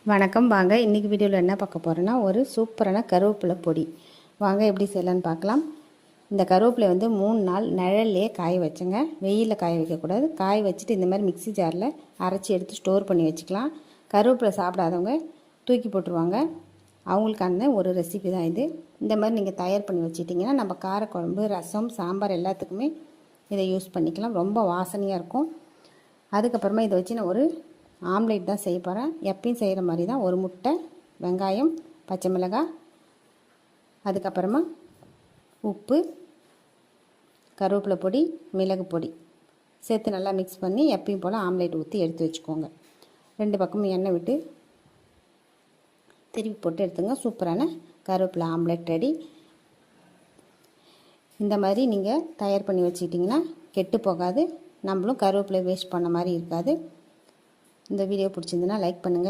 வணக்கம். வாங்க இன்றைக்கி வீடியோவில் என்ன பார்க்க போகிறோன்னா ஒரு சூப்பரான கருவேப்பிலை பொடி. வாங்க எப்படி செய்யலான்னு பார்க்கலாம். இந்த கருவேப்பிலை 3 நாள் நிழல்லையே காய வச்சுங்க. வெயிலில் காய வைக்கக்கூடாது. காய வச்சுட்டு இந்த மாதிரி மிக்ஸி ஜாரில் அரைச்சி எடுத்து ஸ்டோர் பண்ணி வச்சுக்கலாம். கருவேப்பிலை சாப்பிடாதவங்க தூக்கி போட்டுருவாங்க. அவங்களுக்கான ஒரு ரெசிபி தான் இது. இந்த மாதிரி நீங்கள் தயார் பண்ணி வச்சிட்டிங்கன்னா நம்ம காரக்குழம்பு, ரசம், சாம்பார் எல்லாத்துக்குமே இதை யூஸ் பண்ணிக்கலாம். ரொம்ப வாசனையாக இருக்கும். அதுக்கப்புறமா இதை வச்சு நான் ஒரு ஆம்லேட் தான் செய்ய போகிறேன். எப்பயும் செய்கிற மாதிரி தான். ஒரு முட்டை, வெங்காயம், பச்சை மிளகாய், அதுக்கப்புறமா உப்பு, கருவேப்பிலை பொடி, மிளகு பொடி சேர்த்து நல்லா மிக்ஸ் பண்ணி எப்பயும் போல் ஆம்லேட் ஊற்றி எடுத்து வச்சுக்கோங்க. 2 பக்கமும் எண்ணெய் விட்டு திருப்பி போட்டு எடுத்துங்க. சூப்பரான கருவேப்பிலை ஆம்லேட் ரெடி. இந்த மாதிரி நீங்கள் தயார் பண்ணி வச்சுக்கிட்டிங்கன்னா கெட்டு போகாது. நம்மளும் கருவேப்பிலை வேஸ்ட் பண்ண மாதிரி இருக்காது. இந்த வீடியோ பிடிச்சிருந்துன்னா லைக் பண்ணுங்கள்.